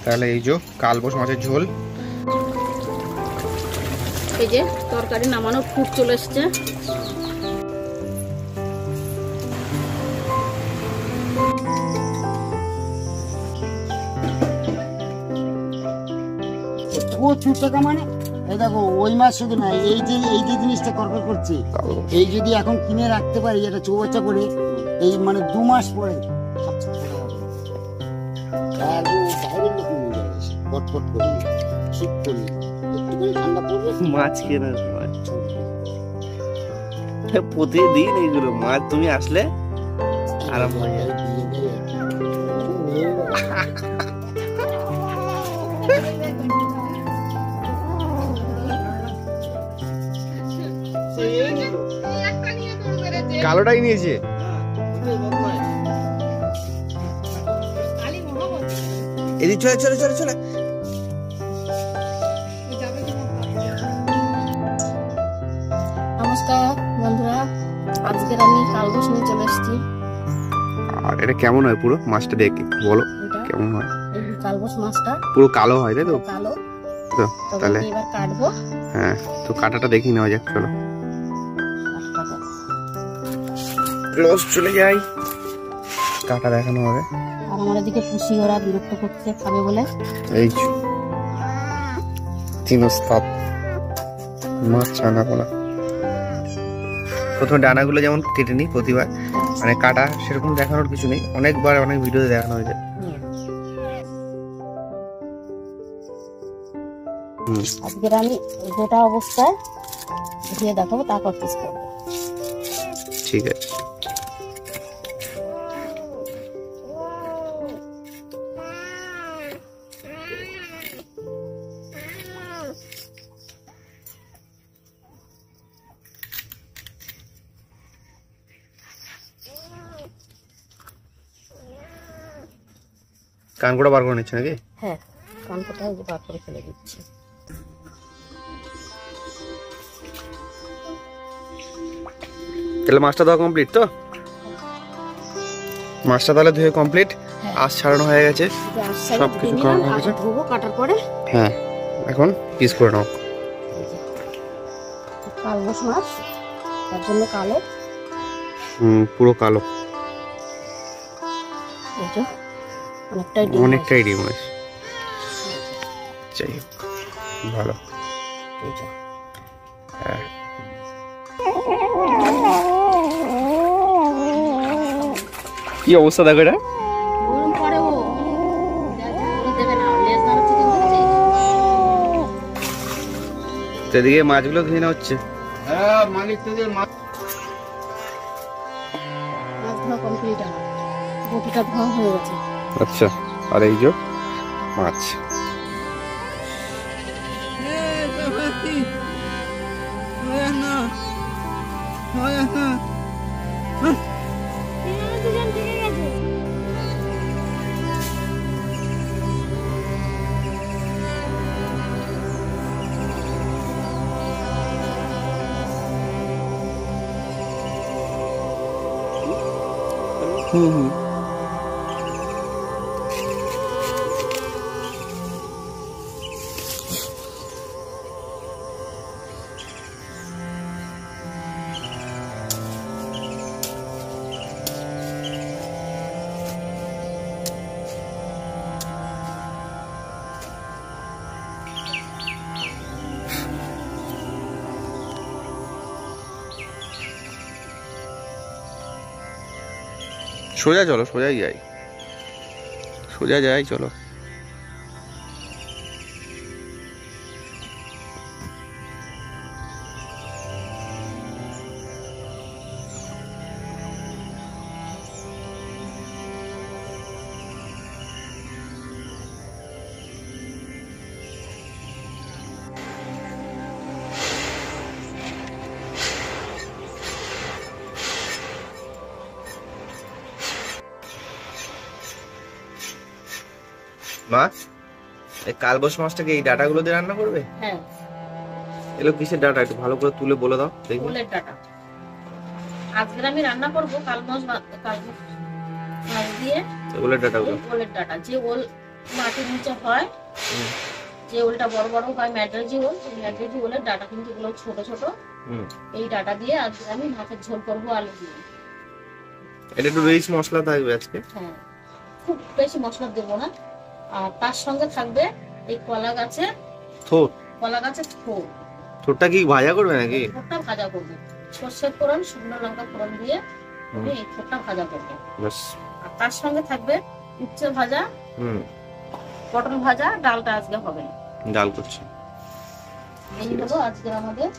তাহলে এই যে কালবোস মাছের ঝোল। এই যে তরকারি নামানোর ফুট চলে এসছে। প্রচুর টাকা মানে এই দেখো ওই মাছ শুধু না, এই যে জিনিসটা করকর করছে, এই যদি এখন কিনে রাখতে পারি এটা চৌবাচ্চা করে, এই মানে 2 মাস পরে মাছ কেনা প্রতিদিন এইগুলো মাছ তুমি আসলে আরাম হয়ে যায়। কালোটাই নিয়েছে। এদিকে চলে চলে চলে চলে। নমস্কার বন্ধুরা, আজকের আমি কালবোস নিয়ে চলে এসেছি। আর এটা কেমন হয় পুরো মাছটা দেখে বলো, কেমন হয়? এই কালবোস মাছটা পুরো কালো হয় তাই তো? কালো। তো তাহলে এবার কাটবো। হ্যাঁ, তো কাটাটা দেখি নেওয়া যাক, চলো ক্লোজ চলে যাই, কাটা দেখানো হবে। আর আমার এদিকে পুষি ওরা বিরক্ত করছে খাবে বলে। এই তিন ওস্তাদ মাছ ছানা কলা। প্রথমে ডানাগুলো যেমন কেটে নিই প্রতিবার, মানে কাটা সেরকম দেখানোর কিছু নেই, অনেকবার অনেক ভিডিওতে দেখানো হয়েছে। আজকের আমি গোটা অবস্থায় দিয়ে দেখাবো, তারপর পিস করবো। ঠিক আছে। কানকোটা বার করে নিচ্ছে নাকি? হ্যাঁ, কানকোটা বার করে ফেলে দিচ্ছি। তাহলে মাছটা দেওয়া কমপ্লিট তো? মাছটা তাহলে ধুয়ে কমপ্লিট, আঁশ ছাড়ানো হয়ে গেছে, সবকিছু করা হয়ে গেছে। ধুবো কাটার পরে। হ্যাঁ, এখন পিস করে নাও। কালবোস মাছ তার জন্য কালো। পুরো কালো, অনেকটাই ডিম আছে। যাই হোক, ভালো। হ্যাঁ, কি অবস্থা দেখো এটা। এদিকে মাছগুলো ধুয়ে নেওয়া হচ্ছে। হ্যাঁ, মালিক তো মাছ ধোয়া কমপ্লিট, আমার বটিটা ধোয়া হয়ে গেছে। আচ্ছা, আর এই যে মাছ। সোজা চলো, সোজাই যাই, সোজা যাই, চলো। মাছ, এই কালবোস মাছটাকে এই ডাটাগুলো দিয়ে রান্না করবে? হ্যাঁ। এগুলো কিসের ডাটা, একটু ভালো করে তুলে বলে দাও দেখি। ওলের ডাটা। আজকে আমি রান্না করব কালবোস মাছ দিয়ে। ওলের ডাটাগুলো, ওলের ডাটা, যে ওল মাটির নিচে হয় যে ওলটা বড় বড় হয় ম্যাড্রাজি ওল, এই ম্যাড্রাজি ওলের ডাটা কিন্তু এগুলো ছোট ছোট। এই ডাটা দিয়ে আজকে আমি মাছের ঝোল করবো আলু দিয়ে। এটা একটু রিচ মশলা থাকবে আজকে। হ্যাঁ, খুব বেশি মশলা দেবো না। আর তার সঙ্গে থাকবে এই কলা গাছের থোড়। কলা গাছের থোড়। থোড়টা কি ভাজা করবে নাকি? থোড়টা ভাজা করবো, সর্ষের ফোড়ন শুকনো লঙ্কা ফোড়ন দিয়ে আমি এই থোড়টা ভাজা করবো। বাস। আর তার সঙ্গে থাকবে উচ্ছে ভাজা, পটল ভাজা, ডালটা আজকে হবে না। ডাল করছি। এই হলো আজকে আমাদের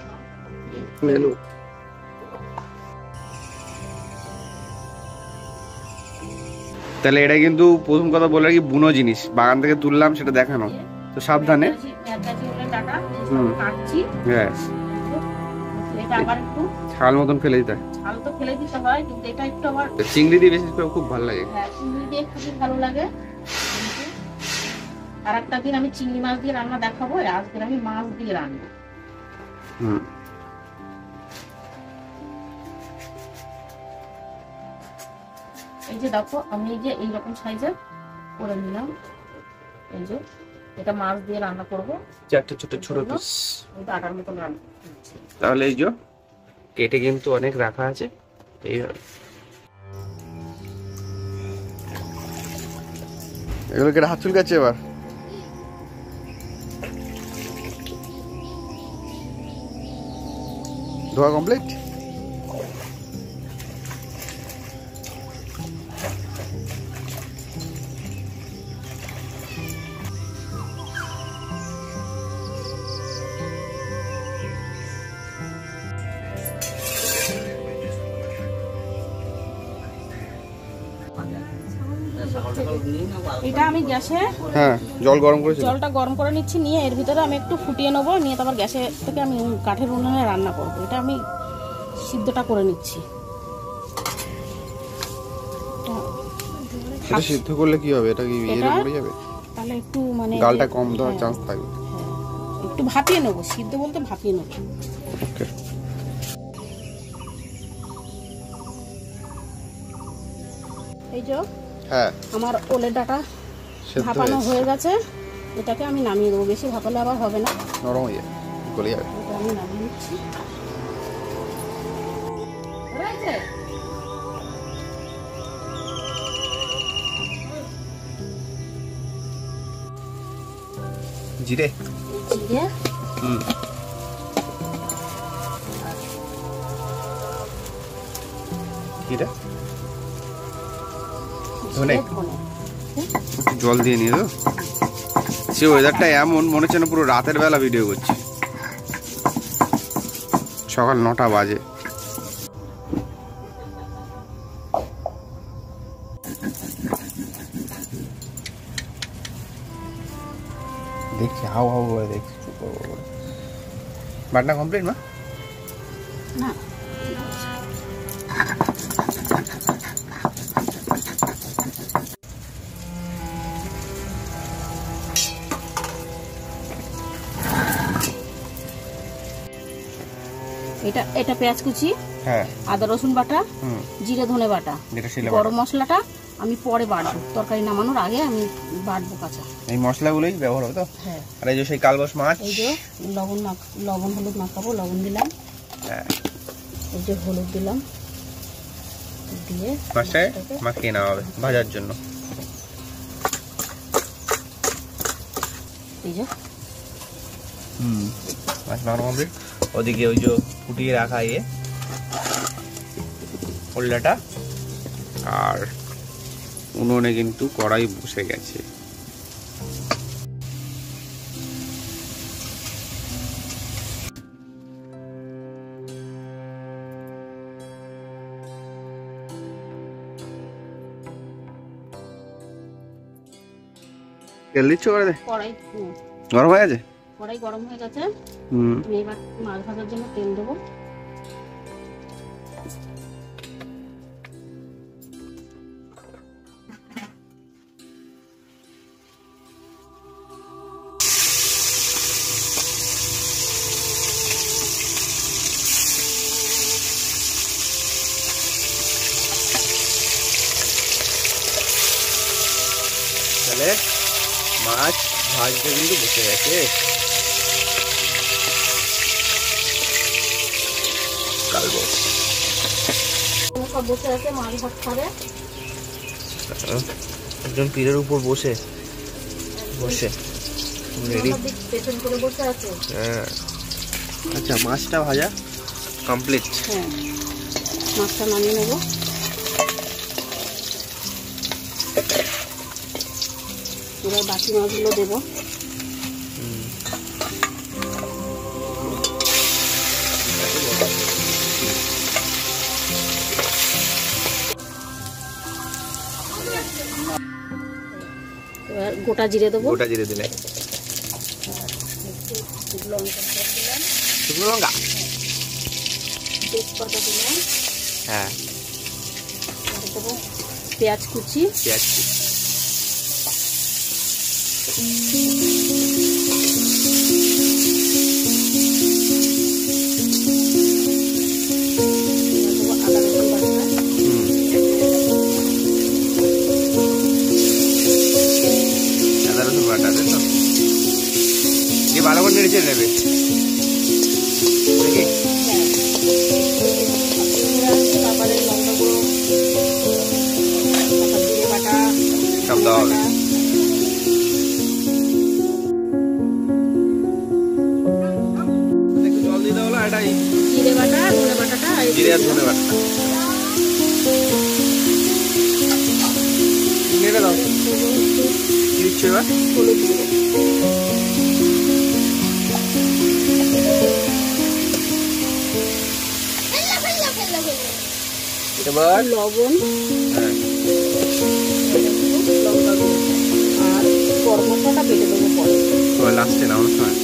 মেনু। তাহলে এটা কিন্তু প্রথম কথা বলে কি বুনো জিনিস, বাগান থেকে তুললাম সেটা দেখানো, তো সাবধানে। ম্যাড্রাজি ওলের ডাটা কাটছি। হ্যাঁ, এটা আবার একটু ছাল মতন ফেলে দিতে হয়। ঝাল তো ফেলে দিতে হয়, কিন্তু এটা একটু আবার চিংড়ি দিয়ে বিশেষ করে খুব ভালো লাগে। হ্যাঁ, চিংড়ি দিয়ে খুবই ভালো লাগে। আর একটা দিন আমি চিংড়ি মাছ দিয়ে রান্না দেখাবো, আজকে আমি মাছ দিয়ে রান্না। এই যে দেখো আমি এই যে এইরকম সাইজের করে নিলাম। এই যে এটা মাছ দিয়ে রান্না করবো, চারটে ছোট ছোট পিস। আটার মতন রান্না। তাহলে এই যে কেটে কিন্তু অনেক রাখা আছে। এইভাবে এগুলো কেটে হাত চুলকাচ্ছে এবার। ধোয়া কমপ্লিট। এটা আমি গ্যাসে জল গরম করেছি, জলটা গরম করে নিচ্ছি, নিয়ে এর ভিতরে আমি একটু ফুটিয়ে নেবো, নিয়ে তারপর গ্যাসে থেকে আমি কাঠের উনুনে রান্না করবো। এটা আমি সিদ্ধটা করে নিচ্ছি। এটা সিদ্ধ করলে কি হবে? এটা কি এর পড়ে যাবে? তাহলে একটু মানে গালটা কম দেওয়ার চান্স থাকবে। একটু ভাপিয়ে নেবো, সিদ্ধ বলতে ভাপিয়ে নেবো। ওকে। এই যে হ্যাঁ, আমার ওলের ডাটা ভাপানো হয়ে গেছে, এটাকে আমি নামিয়ে দেবো। বেশি ভাপালে আবার হবে না, নরম হয়ে যাবে, গলে যাবে। এটা আমি নামিয়ে নিচ্ছি। জিরে, জিরে, জিরে, ধনে। ধনে। জল দিয়ে নিয়ে তো সে ওয়েদারটা এমন মনে হচ্ছে না পুরো রাতের বেলা ভিডিও করছি। সকাল 9টা বাজে। দেখছি হাও হাও করে দেখছি। বাটনা কমপ্লিট মা? না, এটা এটা পেঁয়াজ কুচি, হ্যাঁ, আদা রসুন বাটা, জিরে ধনে বাটা, গরম মশলাটা আমি পরে বাটবো, তরকারি নামানোর আগে আমি বাটবো কাঁচা। এই মশলাগুলোই ব্যবহার হবে তো? হ্যাঁ। আর এই যে সেই কালবাস মাছ, এই যে লবণ হলুদ মাখাবো, লবণ দিলাম। হ্যাঁ, এই যে হলুদ দিলাম, দিয়ে মাছটাকে মাখিয়ে নেওয়া হবে ভাজার জন্য। এই যে মাছ মাখানো কমপ্লিট। ওদিকে ওই যে ফুটিয়ে রাখা ওল্লাটা, আর উনুনে কিন্তু কড়াই বসে গেছে। তেল দিচ্ছ করে দে। কড়াই গরম হয়ে গেছে? কড়াই গরম হয়ে গেছে। আমি এবার মাছ ভাজার জন্য তেল দেবো। তাহলে ভাজতে কিন্তু বসে গেছে। কালবোস সব বসে আছে, মাছ ভাত খাবে। একজন পীরের উপর বসে রেডি। পেছন করে বসে আছে। হ্যাঁ, আচ্ছা মাছটা ভাজা কমপ্লিট। হ্যাঁ, মাছটা নামিয়ে নেবো। এবার বাকি মাছগুলো দেবো। এবার গোটা জিরে দেবো। গোটা জিরে দিলে, শুকনো লঙ্কা, তেজপাতা দিলাম। হ্যাঁ, আর দেবো পেঁয়াজ কুচি। পেঁয়াজ কুচি, দেবো আদা রসুন বাটা। আদা রসুন বাটা দেন না, দিয়ে ভালো করে নেড়ে নেবে দেখি। তারপরে লঙ্কা গুঁড়ো, জিরে বাটা সব দেওয়া হবে। একটু জল দিতে হলো, এটাই জিরে বাটা, ধনে বাটাটা জিরে আর ধনে বাটা নেড়ে দাও। কি দিচ্ছ এবার? হলুদ গুঁড়ো। এবার লবণ, হ্যাঁ, লঙ্কা গুঁড়ো আর গরম মশলাটা বেটে দেবো পরে। সবাই লাস্টে না অনেক সময়।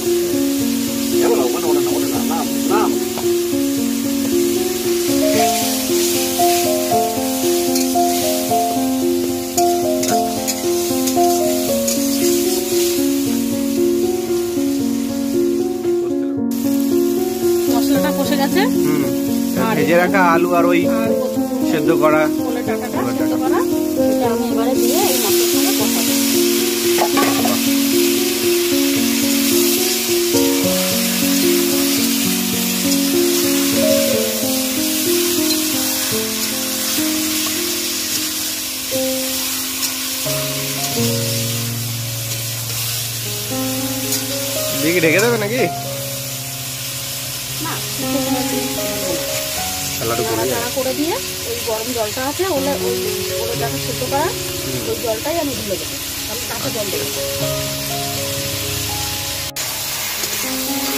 মশলাটা কষে গেছে। ভেজে রাখা আলু আর ওই আর সেদ্ধ করা ফলের ডাঁটাটা সেদ্ধ করা, এটা আমি এবারে দিয়ে এই মশলার সঙ্গে কষাবো। দিকে ঢেকে দেবে নাকি? না, শুকনো করে দিয়ে আলাদা করে নাড়াচাড়া করে দিয়ে ওই গরম জলটা আছে, ওলের ডাঁটা সেদ্ধ করা, ওই জলটাই আমি ঢেলে দেবো। আমি কাঁচা জল দেবো।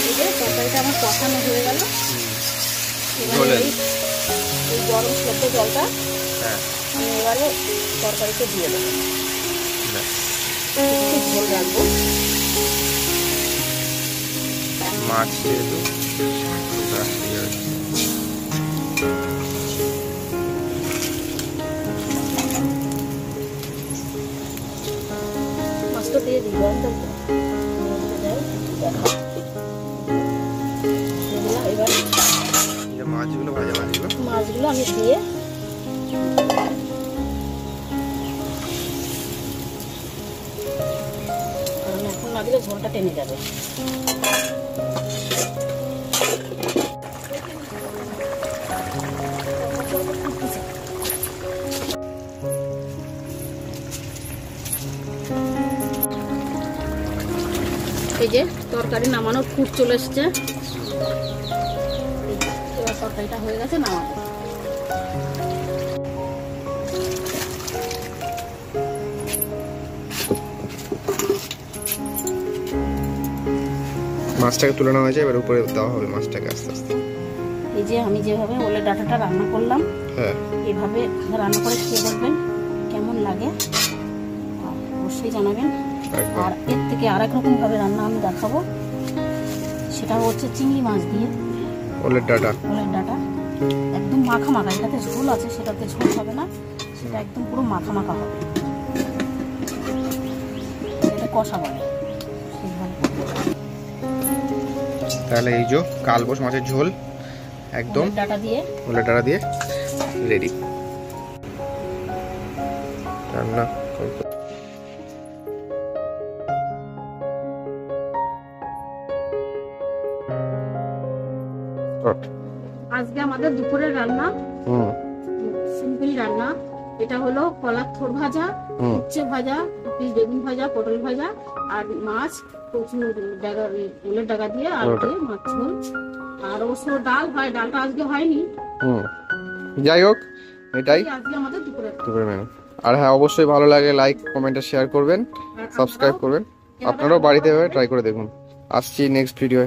এই যে তরকারিটা আমার কষানো হয়ে গেল। এবারে এই গরম সেদ্ধ জলটা আমি এবারে তরকারিতে দিয়ে দেবো। একটু ঝোল রাখবো। মাছ যেহেতু মাছটা দিয়ে দিই, গরম থাকবে। এবার মাছগুলো ভাজা মাছগুলো আমি দিয়ে এখন না দিলে ঝোলটা টেনে যাবে। এই যে তরকারি নামানোর ফুট চলে এসছে। এবার তরকারিটা হয়ে গেছে, নামাবো। মাছটাকে তুলে নেওয়া হয়েছে, এবার উপরে দেওয়া হবে মাছটাকে আস্তে আস্তে। এই যে আমি যেভাবে ওলের ডাঁটাটা রান্না করলাম, হ্যাঁ, এভাবে রান্না করে খেয়ে দেখবেন কেমন লাগে, আর অবশ্যই জানাবেন। একদম। আর এর থেকে আরেক রকম ভাবে রান্না আমি দেখাবো, সেটা হচ্ছে চিংড়ি মাছ দিয়ে ওলের ডাঁটা। ওলের ডাঁটা একদম মাখা মাখা। এটাতে ঝোল আছে, সেটাতে ঝোল হবে না, সেটা একদম পুরো মাখা মাখা হবে। এটা কষা বলে সেইভাবে। তাহলে এই যে কালবোস মাছের ঝোল একদম ওলের ডাঁটা দিয়ে ওলের ডাঁটা দিয়ে রেডি। রান্না আজকে আমাদের দুপুরের রান্না হুম সিম্পল রান্না। এটা হলো কলার থোড় ভাজা, হুম উচ্ছে ভাজা, পিস বেগুন ভাজা, পটল ভাজা আর মাছ কচু ডাগা, উলের ডাগা দিয়ে আলু দিয়ে মাছ ঝোল। আর অবশ্য ডাল হয়, ডালটা আজকে হয়নি। হুম যাই হোক এটাই এই আজকে আমাদের দুপুরের দুপুরের মেনু। আর হ্যাঁ অবশ্যই ভালো লাগে লাইক কমেন্টে শেয়ার করবেন, আর সাবস্ক্রাইব করবেন। আপনারাও বাড়িতে ট্রাই করে দেখুন। আসছি নেক্সট ভিডিওয়।